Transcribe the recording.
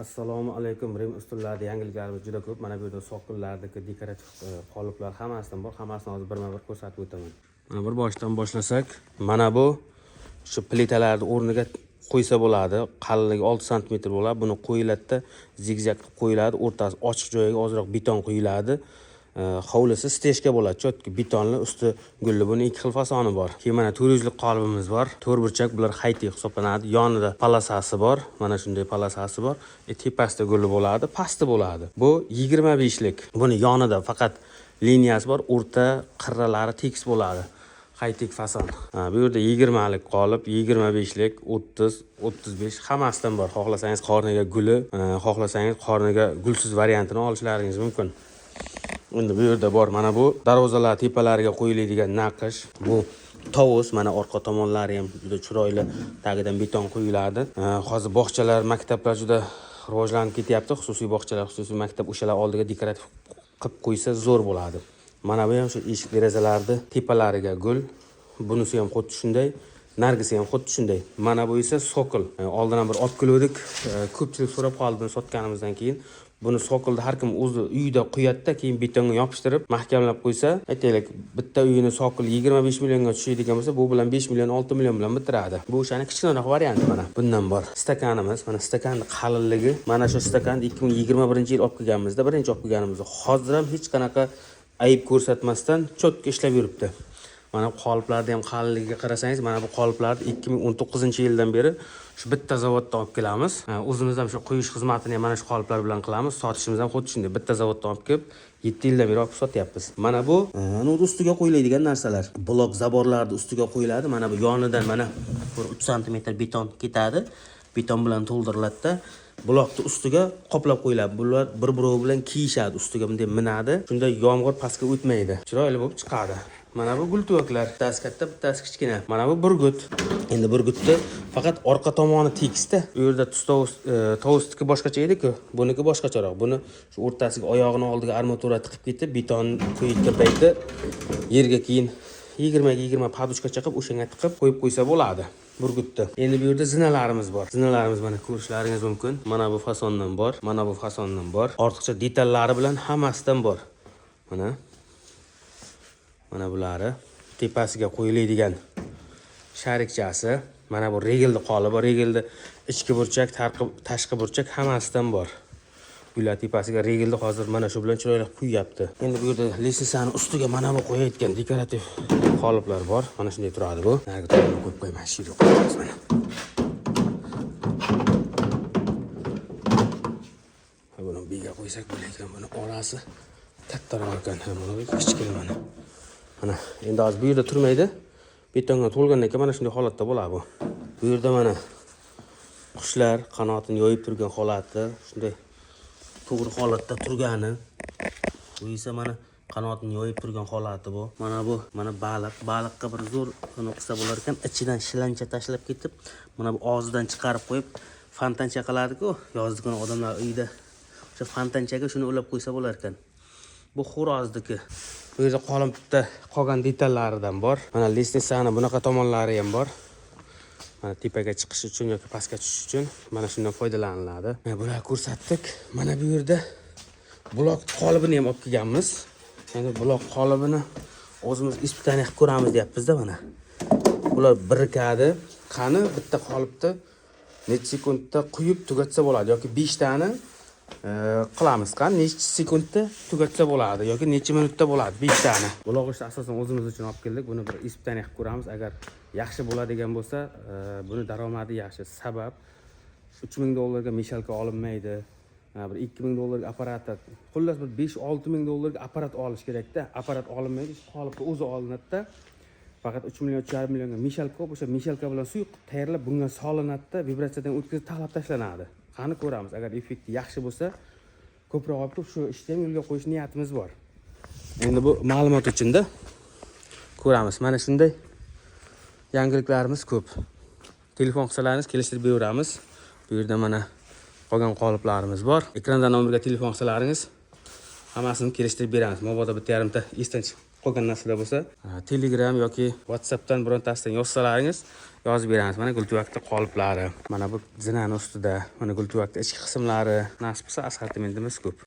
Assalomu alaykum. Rim ustunlarida yangiliklar juda ko'p. Mana bu yerda soqillardagi dekorativ qoliplar hammasidan bor. Hammasini hozir birma-bir ko'rsatib o'taman. Mana bir boshdan boshlasak, mana bu shu plitalarni o'rniga qo'ysa bo'ladi. Qalinligi 6 sm bo'ladi. Buni qo'yiladi, zigzag qilib qo'yiladi. O'rtasi ochiq joyga ozroq beton qo'yiladi. Hovlisi stejka bo'ladi, chotki betonli, usti gulli. Buni ikki xil fasoni bor. Keyin mana 400 lik qolibimiz bor. To'rtburchak, bular hayti hisoblanadi. Yonida palasasi bor. Mana shunday palasasi bor. Tepasida gulli bo'ladi, pasti bo'ladi. Bu 25 lik. Buni yonida faqat liniyasi bor, o'rta qirralari tekis bo'ladi. Haytik fason. Bu yerda 20 lik qolib, 25 lik, 30, 35 hammasidan bor. Xohlasangiz qorniga guli, xohlasangiz qorniga gulsiz variantini olishlaringiz mumkin. Endi bu yerda bor, mana bu darvozalar tepalariga qo'yiladigan naqsh. Bu tovus, mana orqa tomonlari ham juda chiroyli, tagidan beton qo'yiladi. Hozir bog'chalar, maktablar juda rivojlanib ketyapti. Xususiy bog'chalar, xususiy maktab o'shalar oldiga dekorativ qilib qo'ysa zo'r bo'ladi. Mana bu ham shu eshik derazalarni tepalariga gul. Bunisi ham xuddi shunday, nargisi ham xuddi shunday. Mana bu esa sokil. Oldin ham bir olib keldik. Ko'pchilik so'rab qoldi buni sotganimizdan keyin. Buni soqilda har kim o'zi uyida qo'yadi-da, keyin betonga yopishtirib, mahkamlab qo'ysa, aytaylik, bitta uyini soqil 25 millionga tushadigan bo'lsa, bu bilan 5 million, 6 million bilan bitiradi. Bu o'shani kichkinaroq varianti mana. Bundan bor. Stakanimiz, mana stakanning qalinligi, mana shu stakanni 2021-yil olib kelganimizda, birinchi olib kelganimizda, hozir ham hech qanaqa ayib ko'rsatmasdan cho'tka ishlab yuribdi. Mana qoliplarni ham qalinligiga qarasangiz, mana bu qoliplarni 2019-yildan beri shu bitta zavoddan olib kelamiz. O'zimiz ham shu quyish xizmatini ham mana shu qoliplar bilan qilamiz. Sotishimiz ham xuddi shunday. Bitta zavoddan olib kelib, 7 yildan beri olib sotyapmiz. Mana bu ustiga qo'yiladigan narsalar. Blok zaborlarning ustiga qo'yiladi. Mana bu yonidan mana 3 sm beton ketadi. Beton bilan to'ldiriladi-da. Blokni ustiga qoplab qo'yiladi. Bular bir-biri bilan kiyishadi, ustiga bunday minadi. Shunda yomg'ir pastga o'tmaydi. Chiroyli bo'lib chiqadi. Mana bu gul tuvaklar, bittasi katta, bittasi kichkina. Mana bu burgut. Endi burgutni faqat orqa tomoni tekisda. Bu yerda tovusniki boshqacha edi-ku, buniki boshqacharoq. Buni shu o'rtasiga oyog'ini oldiga armatura tiqib ketib, beton qo'yitgan payti yerga keyin 20 padushkacha qilib o'shanga tiqib qo'yib qo'ysa bo'ladi. Burgutda. Endi bu yerda zinalarimiz bor. Zinalarimiz mana ko'rishlaringiz mumkin. Mana bu fasondan bor, mana bu fasondan bor. Ortiqcha detallari bilan hammasidan bor. Mana bulari tepasiga qo'yiladigan sharikchasi. Mana bu regelni qolibi, regelni ichki burchak, tashqi burchak hammasidan bor. Bular tepasiga regelni hozir mana shu bilan chiroyli qo'yyapti. Endi bu yerda lestitsani ustiga mana bu qo'yayotgan dekorativ qoliplar bor. Mana shunday turadi bu. Narigi tomonga qo'yib qo'yman, shirok qo'yamiz mana. Buni biga qo'ysak bo'lar, buni orasi kattaroq ekan, buni kichkina mana. Mana endi hozir bu yerda turmaydi. Betonga to'lgandan keyin mana shunday holatda bo'ladi bu. Bu yerda mana qushlar qanotini yoyib turgan holati, shunday to'g'ri holatda turgani. Bu esa mana qanotini yoyib turgan holati bu. Mana baliqqa bir zo'r qilsa bo'lar ekan, ichidan shilancha tashlab ketib, mana bu og'zidan chiqarib qo'yib fontancha qiladi-ku, yozgi kuni odamlar uyida o'sha fontanchaga shuni ulab qo'ysa bo'lar ekan. Bu xo'rozniki. Bu yerda qolipda qolgan detallaridan bor. Mana lestitsani bunaqa tomonlari ham bor. Mana tepaga chiqish uchun yoki pastga tushish uchun mana shundan foydalaniladi. Bularni ko'rsatdik. Mana bu yerda blok qolibini ham olib kelganmiz. Endi blok qolibini o'zimiz ispitaniya qilib ko'ramiz deyapmiz-da mana. Bular birikadi. Qani bitta qolipda necha sekundda quyib tugatsa bo'ladi yoki 5 tani qilamiz. Qani necha sekundda tugatsa bo'ladi yoki necha minutda bo'ladi 5 tani. Buloqishni asosan o'zimiz uchun olib keldik. Buni bir ispitaniya qilib ko'ramiz. Agar yaxshi bo'ladigan bo'lsa, buni daromadi yaxshi. Sabab $3000 ga meshalka olinmaydi. Bir $2000 apparat. Xullas bir 5-6 ming $ga apparat olish kerak-da. Apparat olinmaydi, qolipga o'zi olinadi-da. Faqat 3 million, 3,5 millionga meshalka, o'sha meshalka bilan suv tayyorlab bunga solinadi-da, vibratsiyadan o'tkazib taxlab tashlanadi. Qani ko'ramiz. Agar effekti yaxshi bo'lsa, ko'proq olib shu ishni ham yo'lga qo'yish niyatimiz bor. Endi bu ma'lumot uchun-da ko'ramiz. Mana shunday yangiliklarimiz ko'p. Telefon qilsalaringiz kelishtirib beramiz. Bu yerda mana qolgan qoliplarimiz bor. Ekranda nomerga telefon qilsalaringiz hammasini kelishtirib beramiz. Mabodo bitta yarimta esdan qolgan narsalar bo'lsa, Telegram yoki WhatsAppdan birontasidan yozsalaringiz, yozib beramiz. Mana gultuvakda qoliplari, mana bu zinani ustida, mana gultuvakda ichki qismlari, nasib qilsa assortimentimiz ko'p.